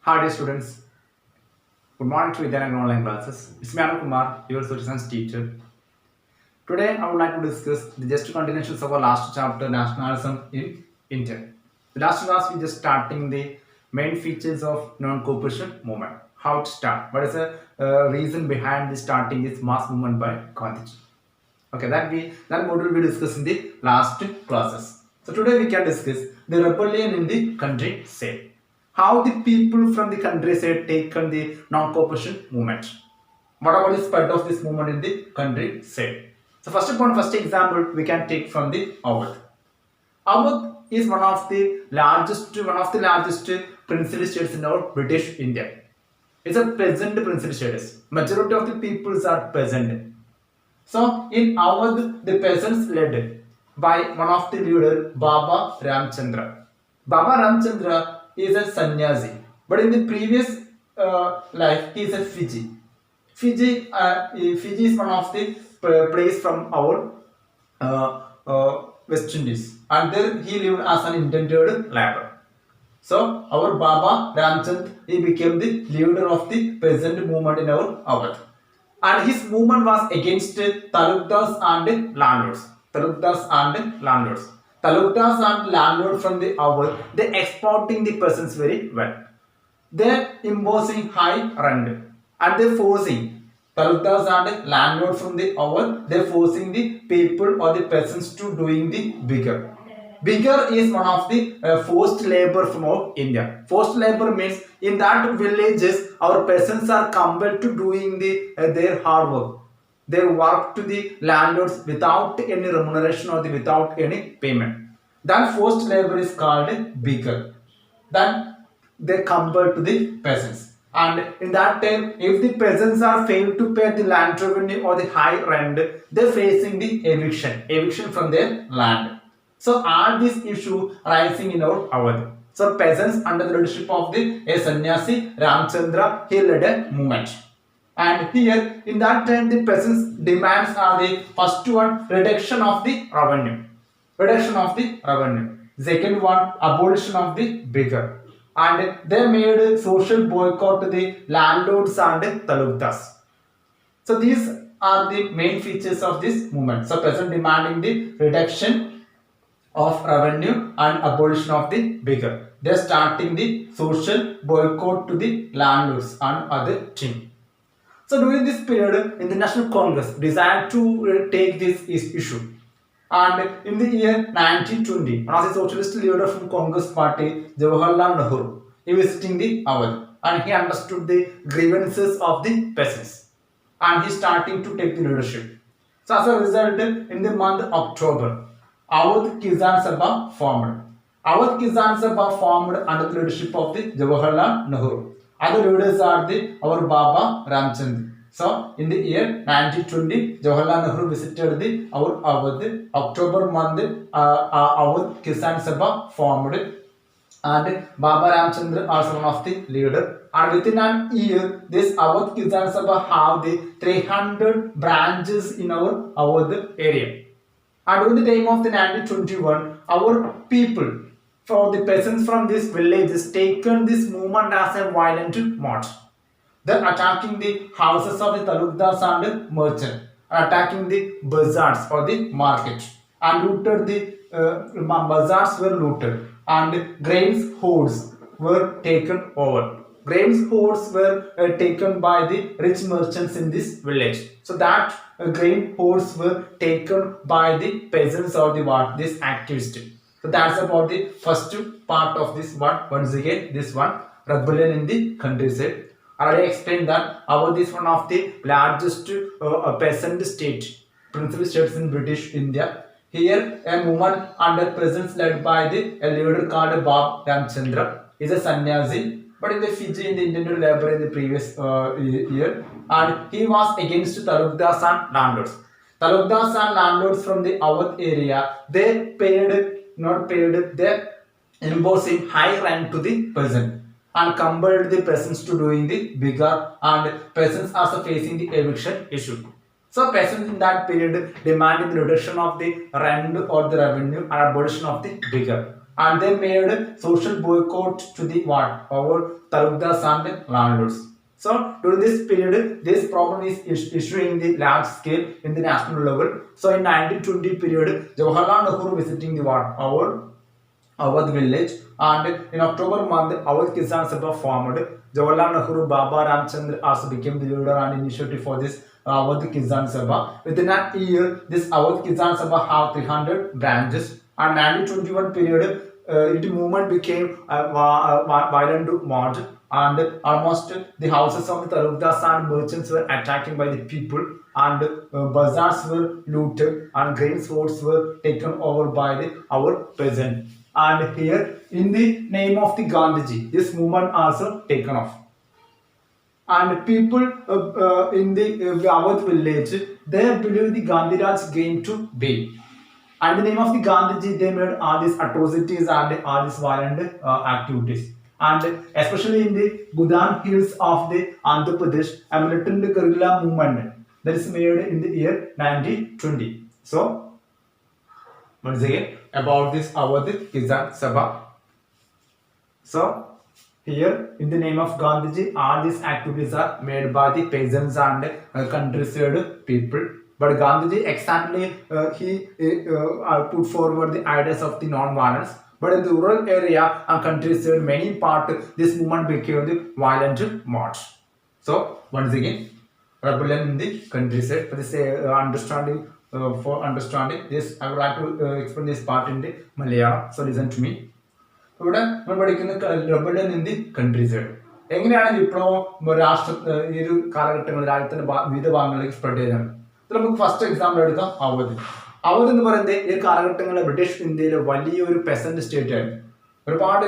Hi dear students, good morning to Vidyan and online classes. It's me Anand Kumar, your social science teacher. Today I would like to discuss the just continuations of our last chapter, Nationalism in India. The last class we just starting the main features of non-cooperation movement. How it start? What is the reason behind the starting this mass movement by Gandhiji? Okay, that module we discussed in the last classes. So today we can discuss the rebellion in the countryside. How the people from the countryside taken the non-cooperation movement. What about the spread of this movement in the countryside? So first example we can take from the Awadh. Awadh is one of the largest princely states in our British India. It's a peasant princely state. Majority of the peoples are peasant. So in Awadh, the peasants led by one of the leader Baba Ramchandra. Baba Ramchandra is a sannyasi, but in the previous life he is a Fiji. Fiji is one of the place from our West Indies, and there he lived as an indentured labor. So our Baba Ramchand he became the leader of the peasant movement in our Awadh, and his movement was against talukdars and landlords. Talukdars and landlords. Talukdars and landlords from the Awadh they exploiting the peasants very well. They're imposing high rent and they're forcing talukdars and landlords from the Awadh. They're forcing the people or the peasants to doing the bigger. Bigger is one of the forced labor from our India. Forced labor means in that villages our peasants are compelled to doing the their hard work. They work to the landlords without any remuneration or without any payment. That forced labor is called bigger. Then they compare to the peasants. And in that time, if the peasants are failed to pay the land revenue or the high rent, they're facing the eviction from their land. So all this issue rising in our Awadh. So peasants under the leadership of the a sannyasi Ramchandra, he led a movement. And here in that time the peasants demands are the first one reduction of the revenue. Reduction of the revenue. Second one abolition of the bigger. And they made a social boycott to the landlords and talukdars. So these are the main features of this movement. So peasant demanding the reduction of revenue and abolition of the bigger. They are starting the social boycott to the landlords and other things. So during this period, in the National Congress decided to take this issue. And in the year 1920, one of the socialist leader from Congress party, Jawaharlal Nehru, he visiting the Awadh and he understood the grievances of the peasants and he starting to take the leadership. So as a result, in the month of October, Awadh Kisan Sabha formed. Awadh Kisan Sabha formed under the leadership of the Jawaharlal Nehru. Other leaders are the our Baba Ramchand. So in the year 1920, Jawaharlal Nehru visited the our Awadh. October month, Awadh Kisan Sabha formed, and Baba Ramchandra also one of the leader. And within an year, this Awadh Kisan Sabha have the 300 branches in our Awadh area. And during the time of the 1921, our people, for the peasants from these villages, taken this movement as a violent march. They're attacking the houses of the talukdars and merchants, attacking the bazaars or the market, and looted the bazaars were looted, and grains hoards were taken over. Grains hoards were taken by the rich merchants in this village. So that grain hoards were taken by the peasants or the what this activist. So that's about the first part of this one. Once again, this one rebellion in the countryside. I already explained that Awadh is one of the largest peasant state, princely states in British India. Here, a movement under peasants led by a leader called Baba Ramchandra is a sannyasi, but in the Fiji in the Indian labor in the previous year, and he was against talukdars and landlords. Talukdars and landlords from the Awadh area, they they imposing high rent to the peasant and compelled the peasants to doing the bigger, and peasants also facing the eviction issue. So peasants in that period demanded the reduction of the rent or the revenue and abolition of the bigger. and they made social boycott to the what our talukdars and landlords. So during this period, this problem is issuing the large scale in the national level. So in 1920 period, Jawaharlal Nehru visiting the what our Awadh village, and in October month, Awadh Kisan Sabha formed. Jawaharlal Nehru, Baba Ramchandra also became the leader and initiative for this Awadh Kisan Sabha. Within a year, this Awadh Kisan Sabha have 300 branches, and 1921 period, it movement became violent march, and almost the houses of the talukdars and merchants were attacked by the people, and bazaars were looted, and grain stores were taken over by our peasants. And here, in the name of the Gandhiji, this movement also taken off. And people in the Awadh village, they believe the Gandhiraj came to be. And in the name of the Gandhiji, they made all these atrocities and all these violent activities. And especially in the Budan hills of the Andhra Pradesh, a militant guerrilla movement that is made in the year 1920. So, once again, about this Awadh Kisan Sabha. So, here in the name of Gandhiji, all these activities are made by the peasants and countryside people. But Gandhiji exactly he put forward the ideas of the non-violence. But in the rural area and countryside, many part this movement became the violent march. So once again, rebellion in the countryside. For this understanding, for understanding this, I would like to explain this part in the Malayalam. So listen to me. ഇവിടെ നമ്മൾ പഠിക്കുന്ന rebellion in the country side. എങ്ങനെയാണ് വിപ്ലവം രാഷ്ട്ര ഈ ഒരു കാലഘട്ടങ്ങളിൽ രാജ്യത്തിന്റെ വിവിധ ഭാഗങ്ങളിലേക്ക് സ്പ്രെഡ് ചെയ്തത്? നമുക്ക് ഫസ്റ്റ് എക്സാമ്പിൾ എടുക്കാം അവധ്. അവധ് എന്ന് പറയുന്നത് ഈ കാലഘട്ടങ്ങളിൽ ബ്രിട്ടീഷ് ഇന്ത്യയിലെ വലിയൊരു പെസന്റ് സ്റ്റേറ്റ് ആയിരുന്നു. ഒരുപാട്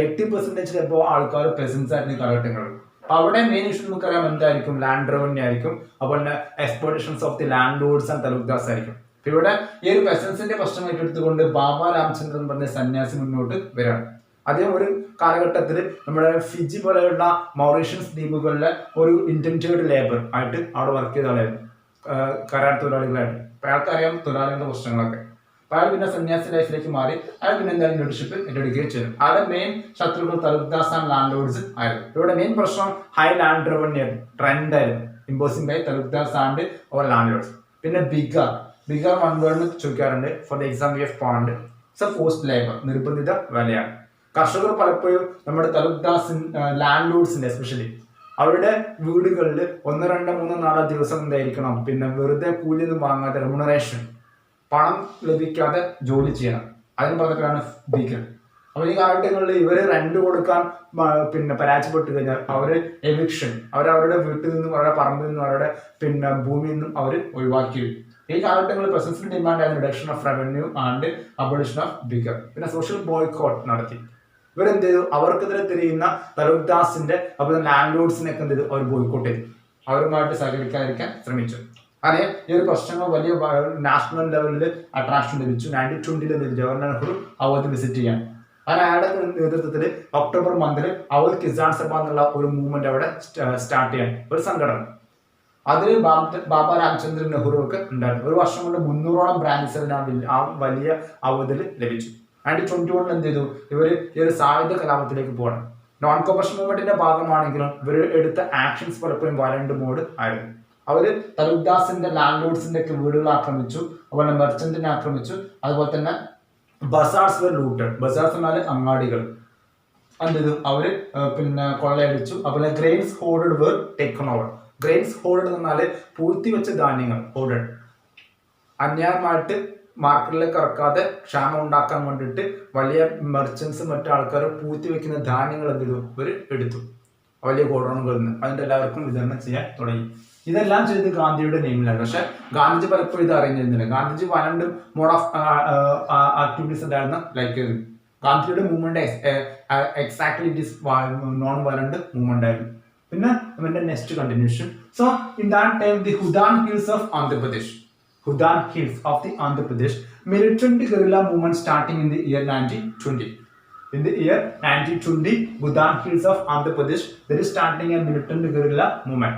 80% ഇപ്പോൾ ആൾക്കാർ പെസൻസ് ആയിരുന്നു ഈ കാലഘട്ടങ്ങളിൽ. അപ്പൊ അവിടെ മെയിൻ ഇഷ്യൂ നമുക്കറിയാം എന്തായിരിക്കും, ലാൻഡ് റവന്യൂ ആയിരിക്കും, അതുപോലെ തന്നെ exploitations of the landlords and taluqdars ആയിരിക്കും. ഇവിടെ ഈ ഒരു പെസൻസിന്റെ പ്രശ്നം ഏറ്റെടുത്തുകൊണ്ട് ബാബ രാമചന്ദ്രൻ പറഞ്ഞ സന്യാസി മുന്നോട്ട് വരാണ്. അദ്ദേഹം ഒരു കാലഘട്ടത്തിൽ നമ്മുടെ ഫിജി പോലെയുള്ള മൗറീഷ്യൻസ് ദ്വീപുകളിലെ ഒരു ഇന്റൻറ്റേഡ് ലേബർ ആയിട്ട് അവിടെ വർക്ക് ചെയ്ത ആളായിരുന്നു, കരാർ തൊഴിലാളികളായിട്ട്. അപ്പൊ അയാൾക്കറിയാം തൊഴിലാളികളുടെ പ്രശ്നങ്ങളൊക്കെ. അപ്പൊ അയാൾ പിന്നെ സന്യാസി ലൈഫിലേക്ക് മാറി. അയാൾ പിന്നെ എന്തായാലും ലീഡർഷിപ്പ് ഏറ്റെടുക്കുകയും ചെയ്തു. അയാളുടെ മെയിൻ ശത്രുക്കൾ തലൂക്ദാസ് ആൻഡ് ലാൻഡ് ലോർഡ്സ് ആയിരുന്നു. ഇവിടെ മെയിൻ പ്രശ്നം ഹൈ ലാൻഡ് റവന്യൂ ആയിരുന്നു, ട്രെൻഡ് ആയിരുന്നു, imposing by taluqdars and or landlords. പിന്നെ ബിഗാർ വൺ വേർഡ് ചോദിക്കാറുണ്ട് ഫോർ ദ എക്സാം വി എഫ് പോണ്ട്. സോ ഫോഴ്സ്ഡ് ലേബർ, നിർബന്ധിത വേലയാണ്. കർഷകർ പലപ്പോഴും നമ്മുടെ തലൂക്ദാസ് ലാൻഡ് ലോർഡ്സിന്റെ എസ്പെഷ്യലി അവരുടെ വീടുകളിൽ 1, 2, 3, 4 ദിവസം എന്തായിരിക്കണം, പിന്നെ വെറുതെ കൂലിയൊന്നും വാങ്ങാതെ റെമ്യൂണറേഷൻ, പണം ലഭിക്കാതെ ജോലി ചെയ്യണം. അതിന് പറഞ്ഞിട്ടാണ് ബീഗർ. അപ്പൊ ഈ കാലഘട്ടങ്ങളിൽ ഇവര് റെന്റ് കൊടുക്കാൻ പിന്നെ പരാജയപ്പെട്ടു കഴിഞ്ഞാൽ അവര് എവിക്ഷൻ, അവരവരുടെ വീട്ടിൽ നിന്നും അവരുടെ പറമ്പിൽ നിന്നും അവരുടെ പിന്നെ ഭൂമിയിൽ നിന്നും അവർ ഒഴിവാക്കി. ഈ കാലഘട്ടങ്ങളിൽ പ്രസൻസിന് ഡിമാൻഡ് ആയിരുന്നു reduction of revenue and abolition of bigger. പിന്നെ സോഷ്യൽ ബോയ്ക്കോട്ട് നടത്തി. ഇവരെന്ത് ചെയ്തു, അവർക്കെതിരെ തിരിയുന്ന തലൂക്ദാസിന്റെ അതുപോലെ ലാൻഡ് ലോർഡ്സിനൊക്കെ എന്ത് ചെയ്തു, അവർ ബോയ്ക്കോട്ട് ചെയ്തു, അവരുമായിട്ട് സഹകരിക്കാതിരിക്കാൻ ശ്രമിച്ചു. അങ്ങനെ ഈ ഒരു പ്രശ്നങ്ങൾ വലിയ നാഷണൽ ലെവലിൽ അട്രാക്ഷൻ ലഭിച്ചു. 1920 ജവഹർലാൽ നെഹ്റു അവധ് വിസിറ്റ് ചെയ്യാൻ. അങ്ങനെ അയാളുടെ നേതൃത്വത്തിൽ ഒക്ടോബർ മന്തിൽ അവധ് കിസാൻ സഭ എന്നുള്ള ഒരു മൂവ്മെന്റ് അവിടെ സ്റ്റാർട്ട് ചെയ്യാൻ ഒരു സംഘടന. അതിൽ ബാബ രാമചന്ദ്രൻ നെഹ്റു ഒക്കെ ഉണ്ടായിരുന്നു. ഒരു വർഷം കൊണ്ട് 300ഓളം ബ്രാഞ്ചസ് ആ വലിയ അവധിൽ ലഭിച്ചു. 1921 എന്ത് ചെയ്തു, ഇവർ ഈ ഒരു സായുധ കലാപത്തിലേക്ക് പോകണം. നോൺ കോപ്പറേഷൻ മൂവ്മെന്റിന്റെ ഭാഗമാണെങ്കിലും ഇവർ എടുത്ത ആക്ഷൻസ് പലപ്പോഴും വയലന്റ് മോഡ് ആയിരുന്നു. അവര് തലൂക്ദാസിന്റെ ലാൻഡ് ലോർഡ്സിന്റെ ഒക്കെ വീടുകൾ ആക്രമിച്ചു, അതുപോലെ മെർച്ചന്റിനെ ആക്രമിച്ചു, അതുപോലെ തന്നെ ബസാർസ് വർ ലൂട്ടഡ്. ബസാർസ് എന്നാൽ അങ്ങാടികൾ എന്ത് ചെയ്തു, അവര് പിന്നെ കൊള്ളയടിച്ചു. അതുപോലെ ഗ്രെയിൻസ് ഹോർഡഡ് വർ ടേക്കൺ ഓവർ. ഗ്രെയിൻസ് ഹോൾഡ് എന്ന് പറഞ്ഞാൽ പൂഴ്ത്തിവെച്ച ധാന്യങ്ങൾ, ഹോൾഡഡ്, അന്യായമായിട്ട് മാർക്കറ്റിലേക്ക് ഇറക്കാതെ ക്ഷാമം ഉണ്ടാക്കാൻ വേണ്ടിയിട്ട് വലിയ മെർച്ചൻസ് മറ്റു ആൾക്കാർ പൂഴ്ത്തി വെക്കുന്ന ധാന്യങ്ങൾ എന്ത് ചെയ്തു, ഇവർ എടുത്തു വലിയ ഗോഡൗണുകളിൽ നിന്ന്. അതിൻ്റെ എല്ലാവർക്കും വിതരണം ചെയ്യാൻ തുടങ്ങി. ഇതെല്ലാം ചെയ്ത് ഗാന്ധിയുടെ നെയിമിലാണ്. പക്ഷെ ഗാന്ധിജി പലപ്പോഴും ഇത് അറിഞ്ഞിരുന്നില്ല. Gandhiji violent mode of activities ഉണ്ടായിരുന്ന ലൈക്ക് ഗാന്ധിയുടെ movement exactly it is non violent movement ആയിരുന്നു. പിന്നെ അവന്റെ next continuation. So in that time the Hudaan hills of Andhra Pradesh, Hudaan Hills of the Andhra Pradesh, militant guerrilla movement starting in the year 1920. In the year 1920, Hudaan Hills of Andhra Pradesh, there is starting a militant guerrilla movement.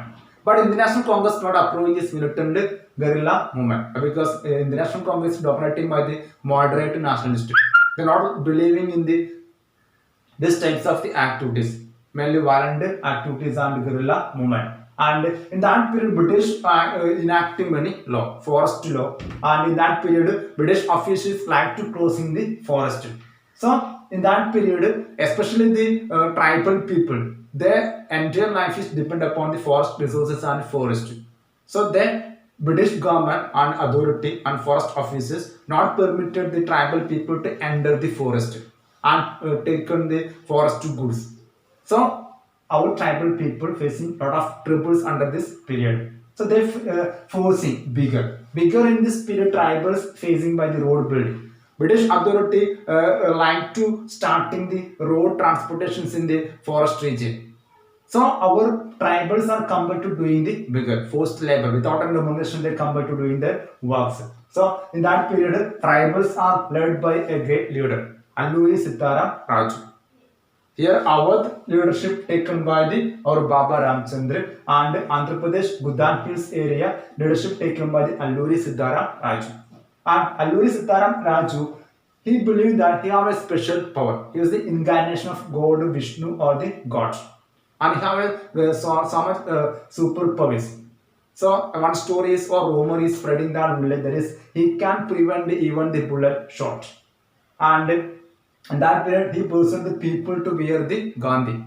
But International Congress not approving this militant guerrilla movement because International Congress is dominated by the moderate nationalists. They're not believing in these types of the activities, mainly violent activities and guerrilla movement. And in that period, British enacting many law, forest law, and in that period, British officials like to closing the forest. So in that period, especially the tribal people, their entire life is depend upon the forest resources and forest. So the British government and authority and forest officers not permitted the tribal people to enter the forest and taken the forest goods. So our tribal people facing a lot of troubles under this period. So they forcing bigger in this period tribals facing by the road building. British authority like to starting the road transportations in the forest region. So our tribals are compelled to doing the bigger forced labor without any remuneration. They compelled to doing their works. So in that period, tribals are led by a great leader, Alluri Sitaram Raju. Here, Awadh leadership taken by the our Baba Ramchandra, and Andhra Pradesh Gudan Hills area leadership taken by the Alluri Siddharam Raju. And Alluri Siddharam Raju, he believed that he have a special power. He was the incarnation of God Vishnu or the gods, and he have so much superpowers. So one story is or rumor is spreading that that is he can prevent even the bullet shot. And in that period he persuaded the people to wear the Gandhi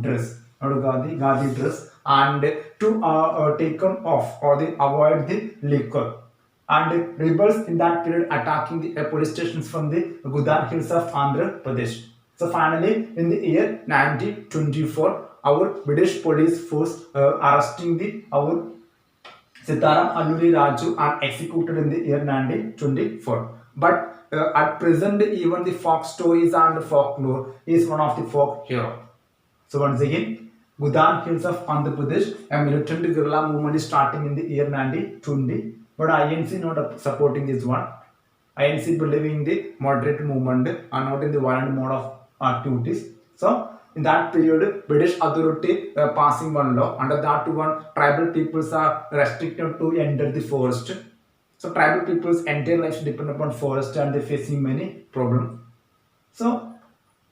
dress, not Gandhi dress, and to take them off or they avoid the liquor. And rebels in that period attacking the police stations from the Gudan hills of Andhra Pradesh. So finally, in the year 1924, our British police force arresting the our Sitaram Alluri Raju and executed in the year 1924. But at present, even the folk stories and folklore is one of the folk hero. So once again, Gudan Hills of Andhra Pradesh, a militant guerrilla movement is starting in the year 1920. But INC not supporting this one. INC believing in the moderate movement and not in the violent mode of activities. So in that period, British authority passing one law. Under that one, tribal peoples are restricted to enter the forest. So tribal people's entire lives depend upon forest and they're facing many problems. So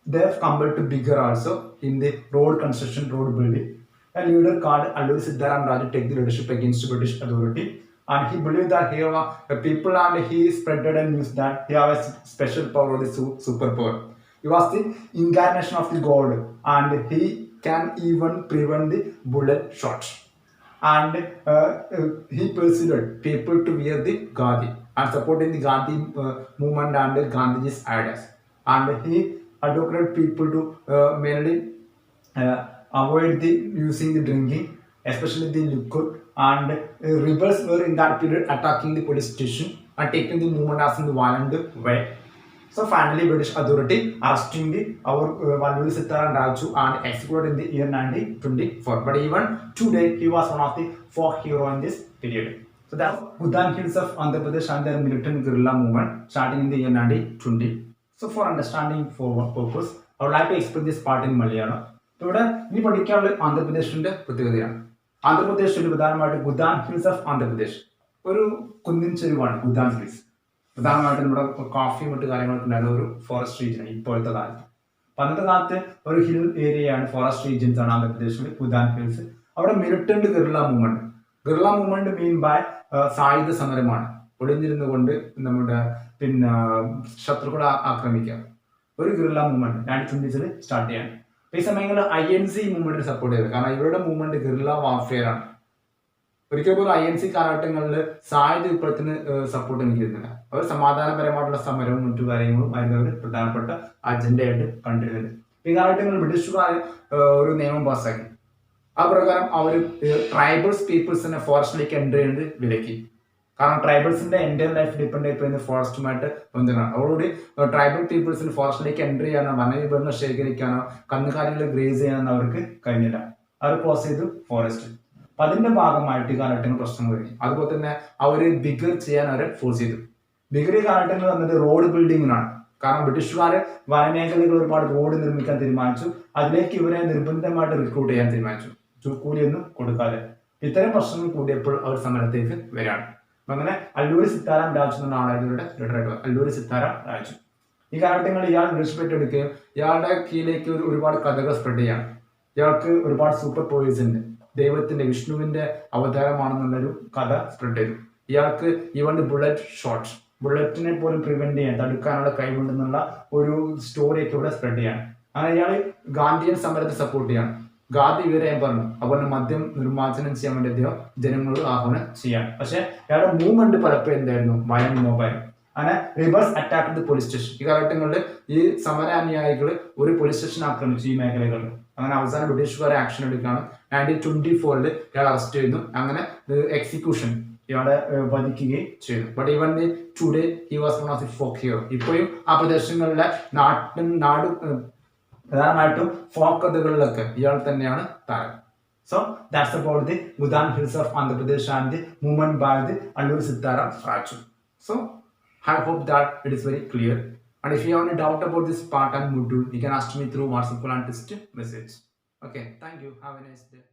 they have compelled to bigger also in the road construction, road building. A leader called Alluri Siddharam Raju take the leadership against British authority. And he believed that he have people and he spreaded a news that he have a special power, the superpower. He was the incarnation of the God and he can even prevent the bullet shots. And he persuaded people to wear the Gandhi and supporting the Gandhi movement and the Gandhiji's ideas. And he advocated people to mainly avoid the using the drinking, especially the liquor. And rebels were in that period attacking the police station and taking the movement as in the violent way. So finally, British authority arresting the our Alluri Sitaram Raju and executed in the year 1924. But even today, he was one of the folk hero in this period. So that's Gudan Hills of Andhra Pradesh and their militant guerrilla movement starting in the year 1920. So for understanding for what purpose, I would like to explain this part in Malayalam. ഇവിടെ ഇനി പഠിക്കാനുള്ള ആന്ധ്രാപ്രദേശിന്റെ പ്രത്യേകതയാണ്. ആന്ധ്രാപ്രദേശിൽ പ്രധാനമായിട്ട് ഗുദാൻ hills of Andhra Pradesh ഒരു കുന്നിൻ ചെരുവാണ് ഗുദാൻ hills. പ്രധാനമായിട്ടും നമ്മുടെ കോഫി മറ്റു കാര്യങ്ങളൊക്കെ ഉണ്ടായിരുന്ന ഒരു ഫോറസ്റ്റ് റീജിയൻ ഇപ്പോഴത്തെ കാലത്ത്. അന്നത്തെ കാലത്ത് ഒരു ഹിൽ ഏരിയയാണ് ഫോറസ്റ്റ് റീജിയൻസ് ആണ് ആന്ധ്രാപ്രദേശിൽ ഗുദാൻ ഹിൽസ്. അവിടെ militant guerrilla movement mean by സായുധ സമരമാണ്. ഒളിഞ്ഞിരുന്നു കൊണ്ട് നമ്മുടെ പിന്നെ ശത്രുക്കളെ ആക്രമിക്കുക. ഒരു ഗറില്ല മൂവ്മെന്റ് 1920s സ്റ്റാർട്ട് ചെയ്യാണ്. ഈ സമയങ്ങളിൽ INC മൂവ്മെന്റിന് സപ്പോർട്ട് ചെയ്തത് കാരണം ഇവരുടെ മൂവ്മെന്റ് ഗറില്ല വാർഫെയർ ആണ്. ഒരിക്കൽ പോലും INC കാലഘട്ടങ്ങളിൽ സായുധ വിപ്ലവത്തിന് സപ്പോർട്ട് നൽകിയിരുന്നില്ല. അവർ സമാധാനപരമായിട്ടുള്ള സമരവും മറ്റു കാര്യങ്ങളും ആയിരുന്നു അവർ പ്രധാനപ്പെട്ട അജണ്ടയായിട്ട് കണ്ടിരുന്നത്. ഈ കാലഘട്ടങ്ങളിൽ ബ്രിട്ടീഷുകാർ ഒരു നിയമം പാസ്സാക്കി. ആ പ്രകാരം അവർ ട്രൈബൽസ് പീപ്പിൾസിനെ ഫോറസ്റ്റിലേക്ക് എൻ്റർ ചെയ്യുന്നത് വിലക്കി. കാരണം ട്രൈബൽസിന്റെ എൻ്റെ ലൈഫ് ഡിപ്പെൻഡ് ചെയ്യപ്പെടുന്ന ഫോറസ്റ്റുമായിട്ട് ബന്ധമാണ്. അതോടുകൂടി ട്രൈബൽ പീപ്പിൾസിന് ഫോറസ്റ്റിലേക്ക് എൻ്റർ ചെയ്യാനോ വനവിഭവങ്ങൾ ശേഖരിക്കാനോ കന്നുകാലികളെ ഗ്രേസ് ചെയ്യാനോ അവർക്ക് കഴിഞ്ഞില്ല. അവർ ക്ലോസ് ചെയ്തു ഫോറസ്റ്റ്. അപ്പൊ അതിന്റെ ഭാഗമായിട്ട് ഈ കാലഘട്ടങ്ങൾ പ്രശ്നങ്ങൾ വരും. അതുപോലെ തന്നെ അവർ ബിഗർ ചെയ്യാൻ അവരെ ഫോഴ്സ് ചെയ്തു. ബിഗർ ഈ കാലഘട്ടങ്ങൾ വന്നത് റോഡ് ബിൽഡിങ്ങിനാണ്. കാരണം ബ്രിട്ടീഷുകാര് വനമേഖലകൾ ഒരുപാട് റോഡ് നിർമ്മിക്കാൻ തീരുമാനിച്ചു. അതിലേക്ക് ഇവരെ നിർബന്ധമായിട്ട് റിക്രൂട്ട് ചെയ്യാൻ തീരുമാനിച്ചു, കൂലിയൊന്നും കൊടുക്കാതെ. ഇത്തരം പ്രശ്നങ്ങൾ കൂടിയപ്പോൾ അവർ സമരത്തേക്ക് വരികയാണ്. അപ്പൊ അങ്ങനെ അല്ലൂരി സിത്താരാം രാജു എന്ന ആളായിരുന്നു ഇവരുടെ ലീഡറായിട്ട്. അല്ലൂരി സിത്താരാം രാജു ഈ കാലഘട്ടങ്ങളിൽ ഇയാൾ റെസ്പെക്ട് എടുക്കുകയും ഇയാളുടെ കീഴിലേക്ക് ഒരുപാട് കഥകൾ സ്പ്രെഡ് ചെയ്യാണ്. ഇയാൾക്ക് ഒരുപാട് സൂപ്പർ പവേഴ്സ് ഉണ്ട്, ദൈവത്തിന്റെ വിഷ്ണുവിന്റെ അവതാരമാണെന്നുള്ളൊരു കഥ സ്പ്രെഡ് ചെയ്തു. ഇയാൾക്ക് ഈവൻ ബുള്ളറ്റിനെ പോലും പ്രിവെന്റ് ചെയ്യാൻ തടുക്കാനുള്ള കഴിവുണ്ടെന്നുള്ള ഒരു സ്റ്റോറിയൊക്കെ ഇവിടെ സ്പ്രെഡ് ചെയ്യാണ്. അങ്ങനെ ഇയാൾ ഗാന്ധിയൻ സമരത്തെ സപ്പോർട്ട് ചെയ്യാണ്. ഗാന്ധി ഇവരെ പറഞ്ഞു, അതുപോലെ മദ്യം നിർമ്മാർജ്ജനം ചെയ്യാൻ വേണ്ടി അദ്ദേഹം ജനങ്ങളോട് ആഹ്വാനം ചെയ്യാണ്. പക്ഷെ അയാളുടെ മൂവ്മെന്റ് പലപ്പോഴും എന്തായിരുന്നു, വയലന്റ് മൂവായിരുന്നു. അങ്ങനെ reverse attack the police station. ഈ കാലഘട്ടങ്ങളിൽ ഈ സമരാനുയായികൾ ഒരു പോലീസ് സ്റ്റേഷൻ ആക്രമിച്ചു ഈ മേഖലകളിൽ. അങ്ങനെ അവസാനം ബ്രിട്ടീഷുകാരെ ആക്ഷൻ എടുക്കുകയാണ്. 1924 ഇയാൾ അറസ്റ്റ് ചെയ്യുന്നു. അങ്ങനെ എക്സിക്യൂഷൻ ഇയാളെ വധിക്കുകയും ചെയ്തു. But even today he was one of the folk hero. ഇപ്പോഴും ആ പ്രദേശങ്ങളിലെ നാട് പ്രധാനമായിട്ടും ഫോക്ക് കഥകളിലൊക്കെ ഇയാൾ തന്നെയാണ് താരം. So that's about the Gudan Hills of Andhra Pradesh and the movement by the Alluri Sitara Raju. So I hope that it is very clear. And if you have any doubt about this part and module, you can ask me through WhatsApp and text message. Okay, thank you. Have a nice day.